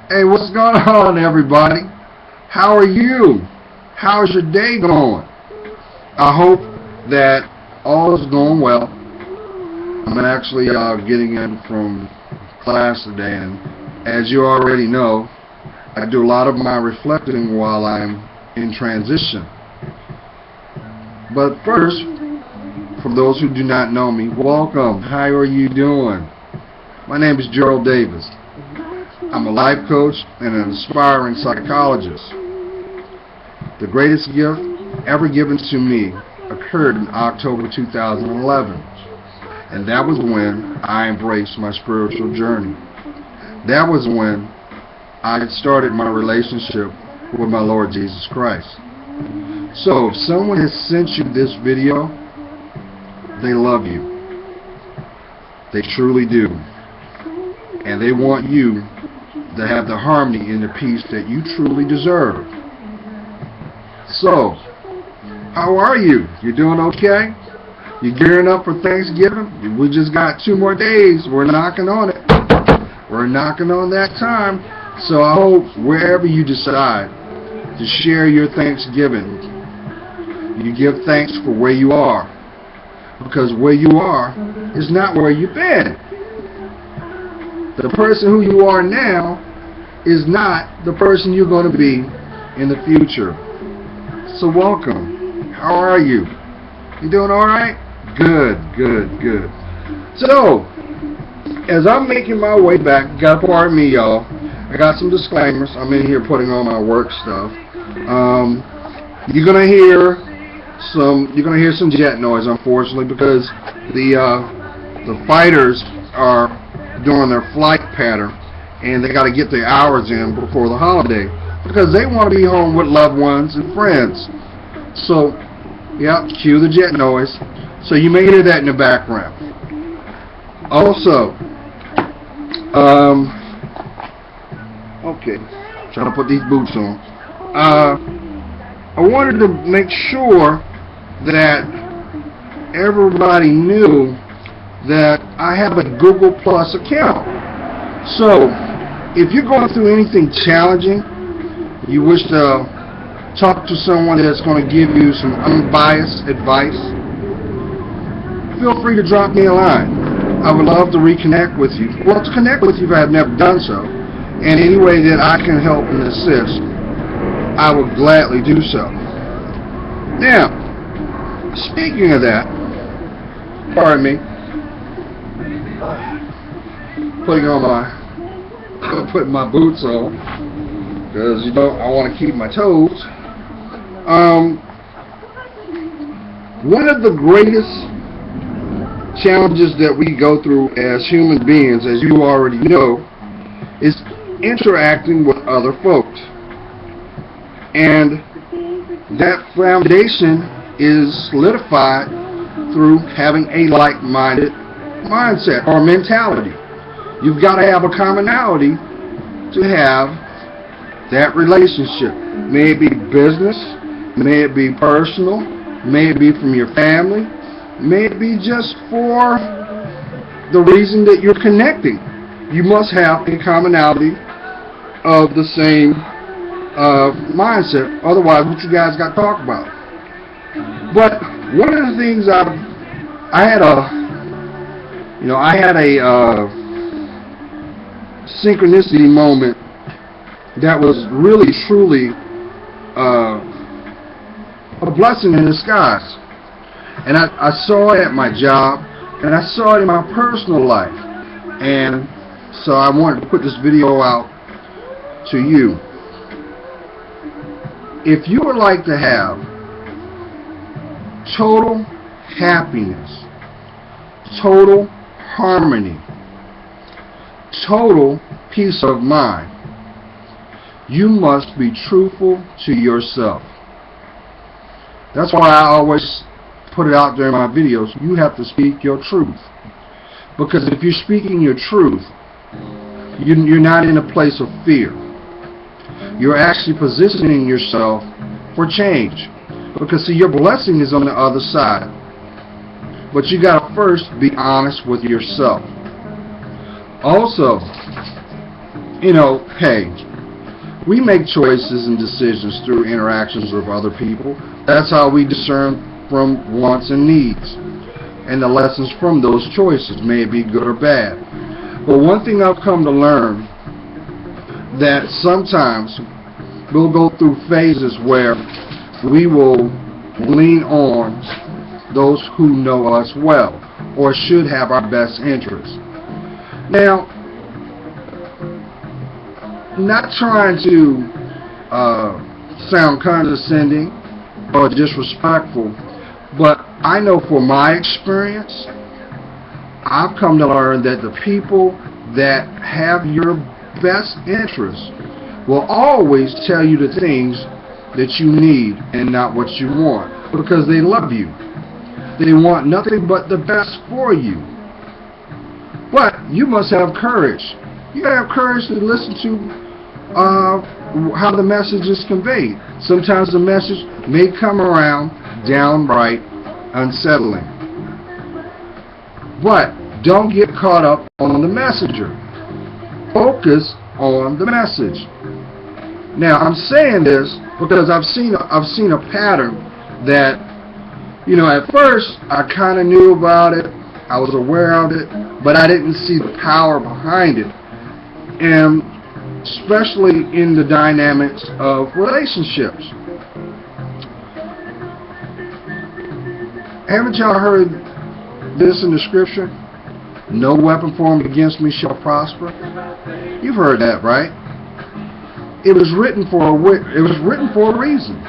Hey, what's going on, everybody? How are you? How's your day going? I hope that all is going well. I'm actually getting in from class today, and as you already know, I do a lot of my reflecting while I'm in transition. But first, for those who do not know me, welcome. How are you doing? My name is Gerald Davis. I'm a life coach and an aspiring psychologist. The greatest gift ever given to me occurred in October 2011, and that was when I embraced my spiritual journey. That was when I started my relationship with my Lord Jesus Christ. So if someone has sent you this video, they love you. They truly do. And they want you to have the harmony and the peace that you truly deserve. So, how are you? You doing okay? You gearing up for Thanksgiving? We just got 2 more days. We're knocking on it. We're knocking on that time. So I hope wherever you decide to share your Thanksgiving, you give thanks for where you are. Because where you are is not where you've been. The person who you are now is not the person you're going to be in the future. So welcome. How are you? You doing alright? Good. So, as I'm making my way back, you gotta pardon me, y'all. I got some disclaimers. I'm in here putting on my work stuff. You're gonna hear some jet noise, unfortunately, because the fighters are doing their flight pattern, and they got to get their hours in before the holiday because they want to be home with loved ones and friends. So, yeah, cue the jet noise. So you may hear that in the background. Also, okay, trying to put these boots on. I wanted to make sure that everybody knew that I have a Google Plus account. So, if you're going through anything challenging, you wish to talk to someone that's going to give you some unbiased advice, feel free to drop me a line. I would love to reconnect with you. Well, to connect with you if I have never done so, and any way that I can help and assist, I would gladly do so. Now, speaking of that, pardon me, putting my boots on, because I want to keep my toes. One of the greatest challenges that we go through as human beings, as you already know, is interacting with other folks. And that foundation is solidified through having a like-minded mindset or mentality. You've got to have a commonality to have that relationship. May it be business, may it be personal, may it be from your family, may it be just for the reason that you're connecting. You must have a commonality of the same mindset. Otherwise, what you guys got to talk about? But one of the things I had a synchronicity moment that was really truly a blessing in disguise. And I saw it at my job, and I saw it in my personal life. And so I wanted to put this video out to you. If you would like to have total happiness, total harmony, total peace of mind, you must be truthful to yourself. That's why I always put it out there in my videos. You have to speak your truth. Because if you're speaking your truth, you're not in a place of fear. You're actually positioning yourself for change. Because see, your blessing is on the other side. But you gotta first be honest with yourself. Also, hey, we make choices and decisions through interactions with other people. That's how we discern from wants and needs, and the lessons from those choices, may it be good or bad. But one thing I've come to learn, that sometimes we'll go through phases where we will lean on those who know us well or should have our best interests. Now, not trying to sound condescending or disrespectful, but I know from my experience, I've come to learn that the people that have your best interests will always tell you the things that you need and not what you want, because they love you. They want nothing but the best for you. But you must have courage. You gotta have courage to listen to how the message is conveyed. Sometimes the message may come around downright unsettling. But don't get caught up on the messenger. Focus on the message. Now, I'm saying this because I've seen a pattern that, at first I kind of knew about it, I was aware of it, but I didn't see the power behind it, and especially in the dynamics of relationships. Haven't y'all heard this in the scripture? No weapon formed against me shall prosper. You've heard that, right? It was written for a reason.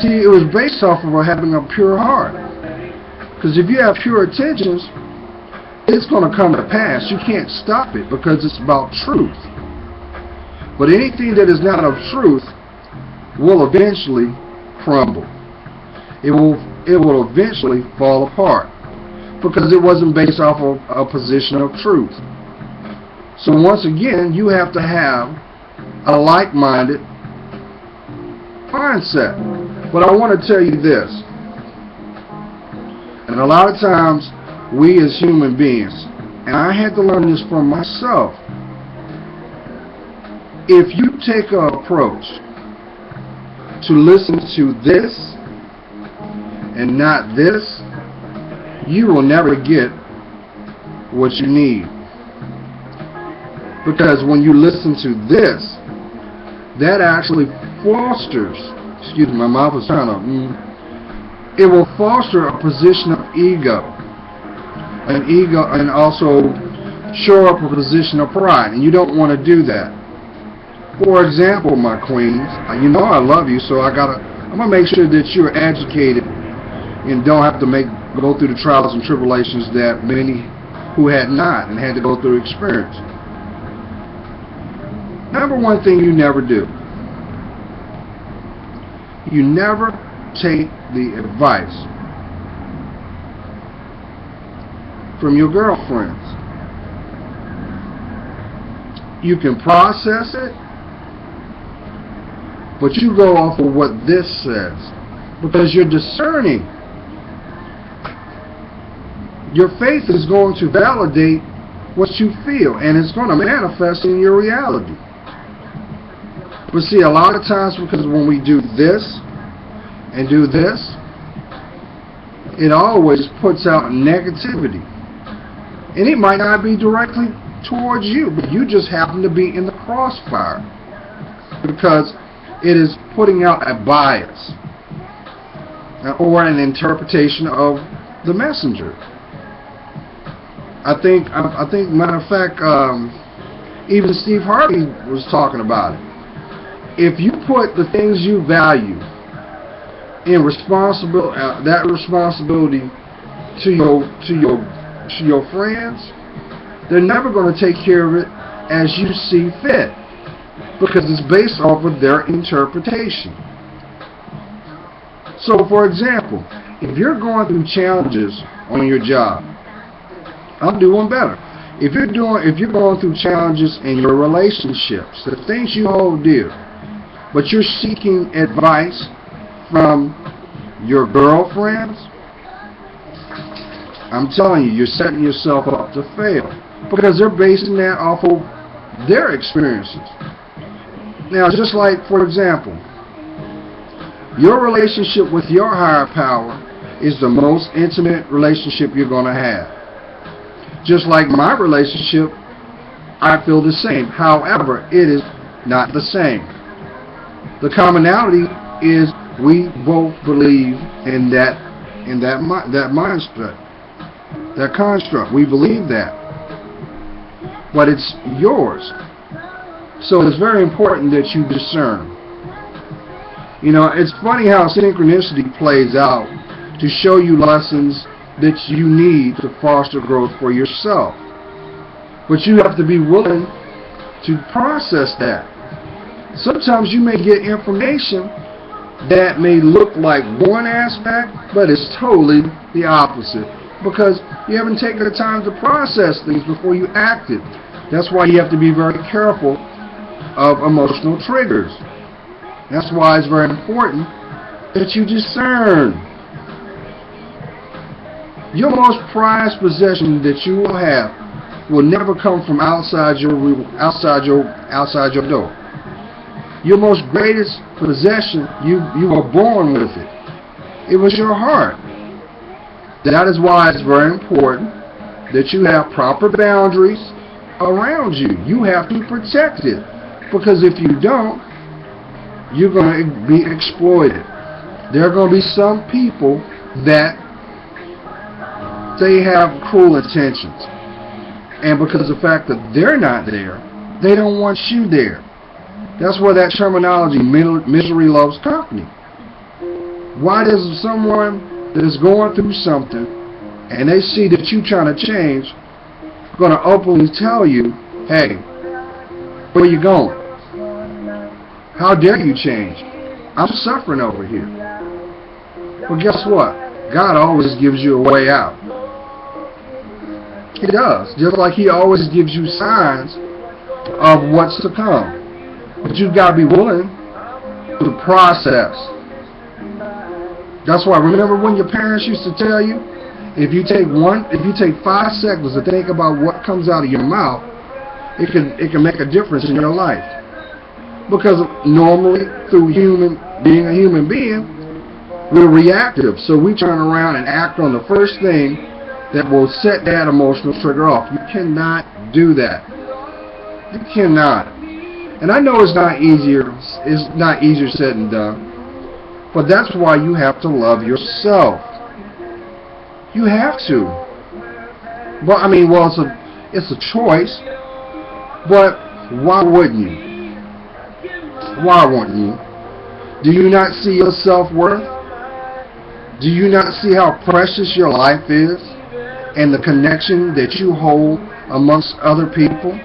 See, it was based off of having a pure heart. Because if you have pure intentions, it's going to come to pass. You can't stop it because it's about truth. But anything that is not of truth will eventually crumble. It will eventually fall apart because it wasn't based off of a position of truth. So once again, you have to have a like-minded mindset. But I want to tell you this, and a lot of times we as human beings, and I had to learn this from myself, if you take an approach to listen to this and not this, you will never get what you need. Because when you listen to this, that actually fosters, excuse me, my mouth is kind of, it will foster a position of ego, and also show up a position of pride, and you don't want to do that. For example, my queens, you know I love you, so I'm gonna make sure that you're educated and don't have to go through the trials and tribulations that many who had not and had to go through experience. Number one thing you never do, you never take the advice from your girlfriends. You can process it, but you go off of what this says because you're discerning. Your faith is going to validate what you feel, and it's going to manifest in your reality. But see, a lot of times, because when we do this and do this, it always puts out negativity. And it might not be directly towards you, but you just happen to be in the crossfire because it is putting out a bias or an interpretation of the messenger. I think, matter of fact, even Steve Harvey was talking about it. If you put the things you value in that responsibility to your friends, they're never going to take care of it as you see fit because it's based off of their interpretation. So, for example, if you're going through challenges on your job, I'm doing better. If you're going through challenges in your relationships, the things you hold dear, but you're seeking advice from your girlfriends, I'm telling you, you're setting yourself up to fail because they're basing that off of their experiences. Now, just like, for example, your relationship with your higher power is the most intimate relationship you're going to have. Just like my relationship, I feel the same. However, it is not the same. The commonality is we both believe in that mindset, that construct. We believe that, but it's yours. So it's very important that you discern. You know, it's funny how synchronicity plays out to show you lessons that you need to foster growth for yourself. But you have to be willing to process that. Sometimes you may get information that may look like one aspect, but it's totally the opposite because you haven't taken the time to process things before you act it. That's why you have to be very careful of emotional triggers. That's why it's very important that you discern. Your most prized possession that you will have will never come from outside your door. Your most greatest possession, you were born with it. It was your heart. That is why it's very important that you have proper boundaries around you. You have to protect it. Because if you don't, you're going to be exploited. There are going to be some people that they have cruel intentions. And because of the fact that they're not there, they don't want you there. That's where that terminology, misery loves company. Why does someone that is going through something and they see that you're trying to change going to openly tell you, hey, where are you going? How dare you change? I'm suffering over here. Well, guess what? God always gives you a way out. He does. Just like He always gives you signs of what's to come. But you've got to be willing to process. That's why, remember when your parents used to tell you, if you take 5 seconds to think about what comes out of your mouth, it can make a difference in your life. Because normally, through being a human being, we're reactive. So we turn around and act on the first thing that will set that emotional trigger off. You cannot do that. You cannot. And I know it's not easier said than done. But that's why you have to love yourself. You have to. Well, I mean, it's a choice. But why wouldn't you? Why wouldn't you? Do you not see your self-worth? Do you not see how precious your life is and the connection that you hold amongst other people?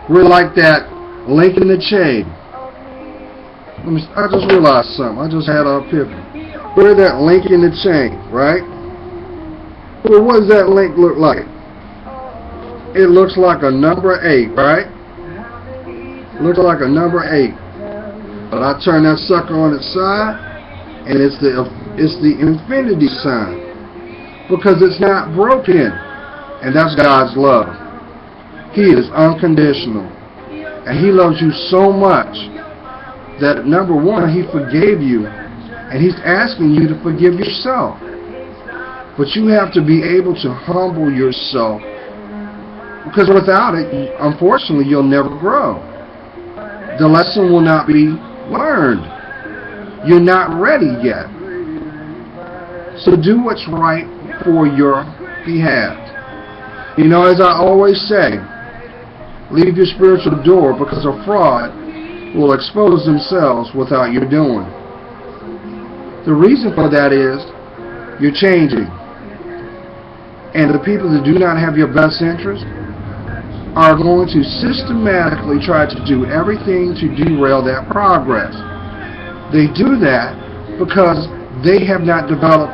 We're like that link in the chain. I just realized something. I just had an epiphany. We're that link in the chain, right? Well, what does that link look like? It looks like a number 8, right? Looks like a number 8. But I turn that sucker on its side, and it's the infinity sign. Because it's not broken. And that's God's love. He is unconditional. And He loves you so much that, number 1, He forgave you. And He's asking you to forgive yourself. But you have to be able to humble yourself. Because without it, unfortunately, you'll never grow. The lesson will not be learned. You're not ready yet. So do what's right for your behalf. You know, as I always say, leave your spiritual door because a fraud will expose themselves without your doing. The reason for that is you're changing. And the people that do not have your best interest are going to systematically try to do everything to derail that progress. They do that because they have not developed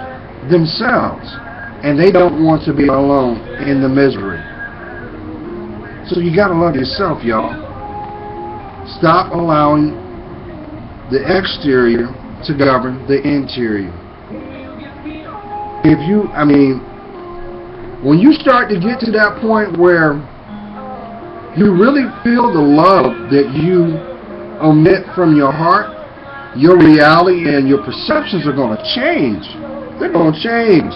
themselves, and they don't want to be alone in the misery. So you got to love yourself, y'all. Stop allowing the exterior to govern the interior. When you start to get to that point where you really feel the love that you emit from your heart, your reality and your perceptions are going to change. They're going to change.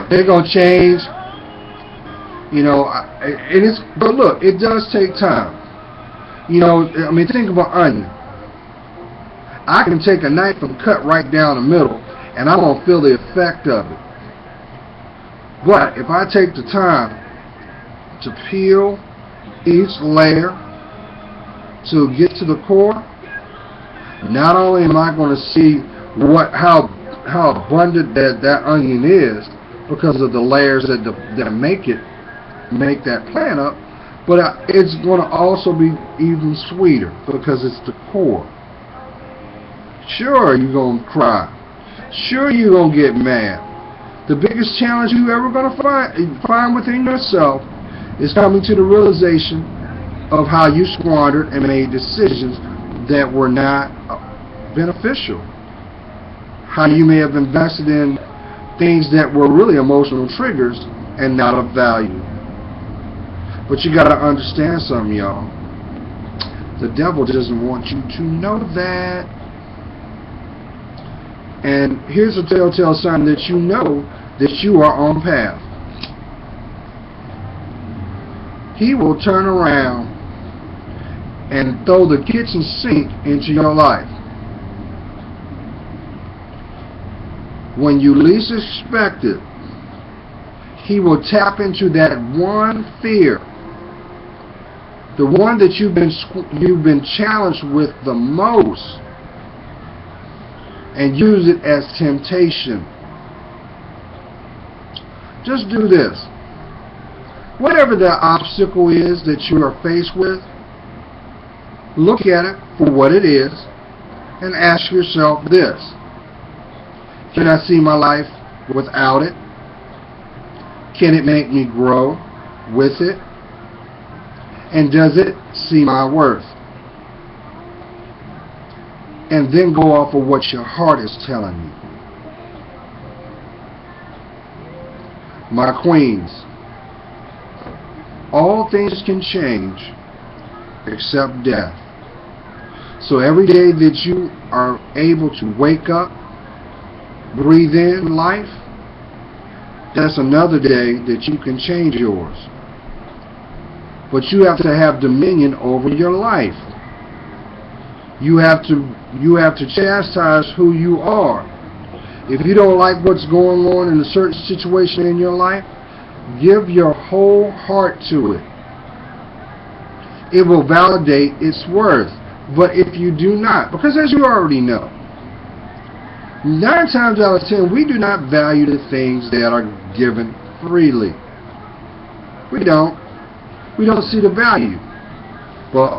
They're going to change. You know, but look, it does take time. You know, I mean, think of an onion. I can take a knife and cut right down the middle, and I won't feel the effect of it. But if I take the time to peel each layer to get to the core, not only am I going to see how abundant that onion is because of the layers that make that plant up, but it's going to also be even sweeter because it's the core. Sure, you're going to cry. Sure, you're going to get mad. The biggest challenge you're ever going to find within yourself is coming to the realization of how you squandered and made decisions that were not beneficial. How you may have invested in things that were really emotional triggers and not of value. But you got to understand something, y'all. The devil doesn't want you to know that. And here's a telltale sign that you know that you are on path. He will turn around and throw the kitchen sink into your life. When you least expect it, he will tap into that one fear, the one that you've been challenged with the most, and use it as temptation. Just do this. Whatever that obstacle is that you are faced with, look at it for what it is and ask yourself this: can I see my life without it? Can it make me grow with it? And does it see my worth? And then go off of what your heart is telling you. My queens, all things can change except death. So every day that you are able to wake up, breathe in life, that's another day that you can change yours. But you have to have dominion over your life. You have to chastise who you are. If you don't like what's going on in a certain situation in your life, give your whole heart to it. It will validate its worth. But if you do not, because as you already know, 9 times out of 10, we do not value the things that are given freely. We don't. We don't see the value. But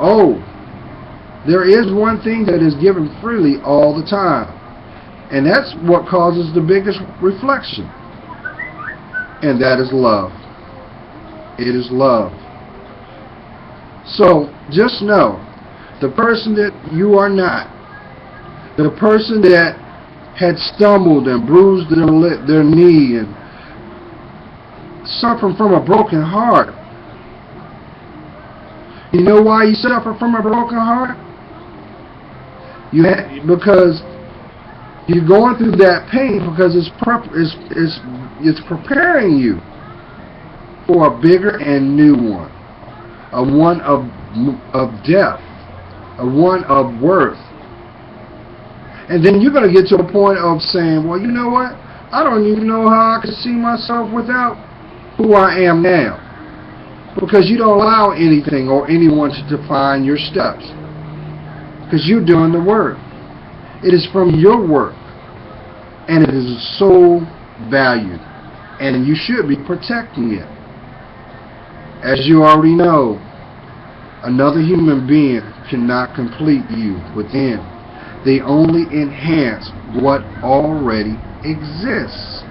there is one thing that is given freely all the time. And that's what causes the biggest reflection. And that is love. It is love. So just know, the person that you are not, the person that had stumbled and bruised their knee and suffering from a broken heart. You know why you suffer from a broken heart? Because you're going through that pain because it's preparing you for a bigger and new one, a one of depth, a one of worth. And then you're going to get to a point of saying, well, you know what? I don't even know how I can see myself without who I am now. Because you don't allow anything or anyone to define your steps. Because you're doing the work. It is from your work. And it is so valued. And you should be protecting it. As you already know, another human being cannot complete you within. They only enhance what already exists.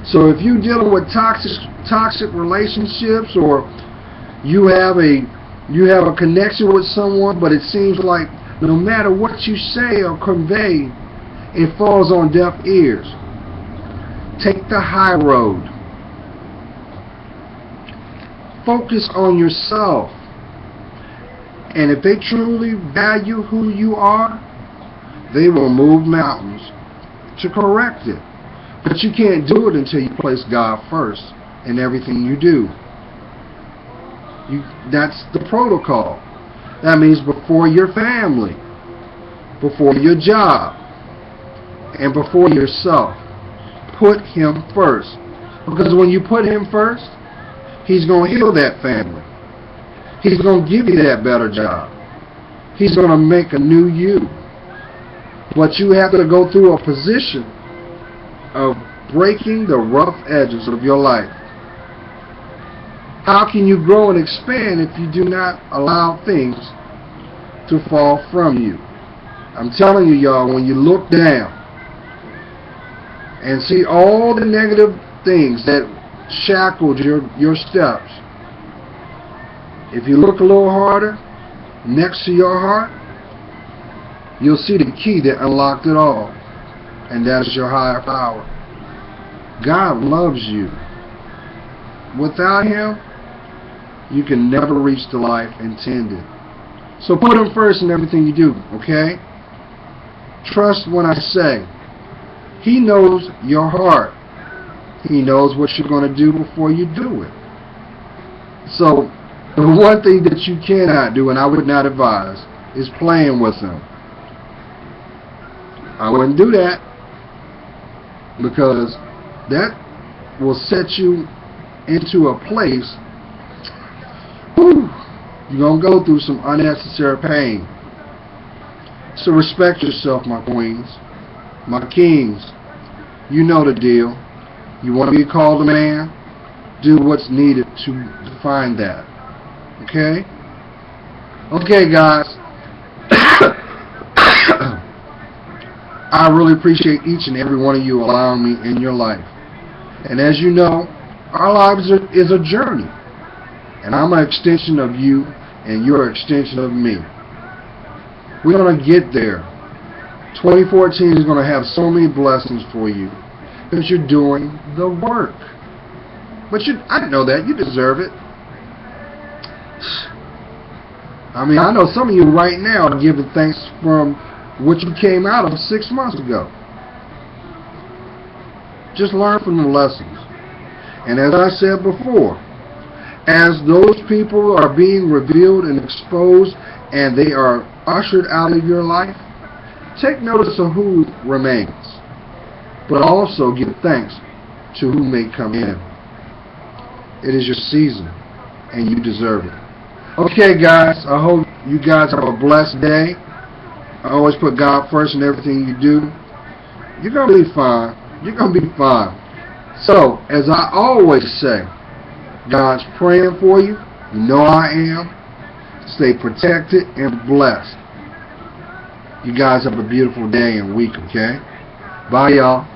So if you're dealing with toxic relationships, or you have a connection with someone, but it seems like no matter what you say or convey, it falls on deaf ears, Take the high road. Focus on yourself. And if they truly value who you are, they will move mountains to correct it. But you can't do it until you place God first in everything you do. That's the protocol. That means before your family, before your job, and before yourself. Put Him first. Because when you put Him first, He's going to heal that family. He's going to give you that better job. He's going to make a new you. But you have to go through a position of breaking the rough edges of your life. How can you grow and expand if you do not allow things to fall from you? I'm telling you, y'all, when you look down and see all the negative things that shackled your steps, if you look a little harder next to your heart, you'll see the key that unlocked it all, and that is your higher power. God loves you. Without Him, you can never reach the life intended. So put Him first in everything you do, okay? Trust when I say, He knows your heart. He knows what you're going to do before you do it. So, the one thing that you cannot do, and I would not advise, is playing with Him. I wouldn't do that, because that will set you into a place, you're going to go through some unnecessary pain. So respect yourself, my queens, my kings. You know the deal. You want to be called a man? Do what's needed to find that. Okay? Okay, guys. I really appreciate each and every one of you allowing me in your life. And as you know, our lives is a journey. And I'm an extension of you, and you're an extension of me. We're going to get there. 2014 is going to have so many blessings for you because you're doing the work. But I know that. You deserve it. I mean, I know some of you right now are giving thanks from what you came out of 6 months ago. Just learn from the lessons. And as I said before, as those people are being revealed and exposed and they are ushered out of your life, take notice of who remains, but also give thanks to who may come in. It is your season, and you deserve it. Okay, guys, I hope you guys have a blessed day. I always put God first in everything you do. You're going to be fine. You're going to be fine. So, as I always say, God's praying for you. You know I am. Stay protected and blessed. You guys have a beautiful day and week, okay? Bye, y'all.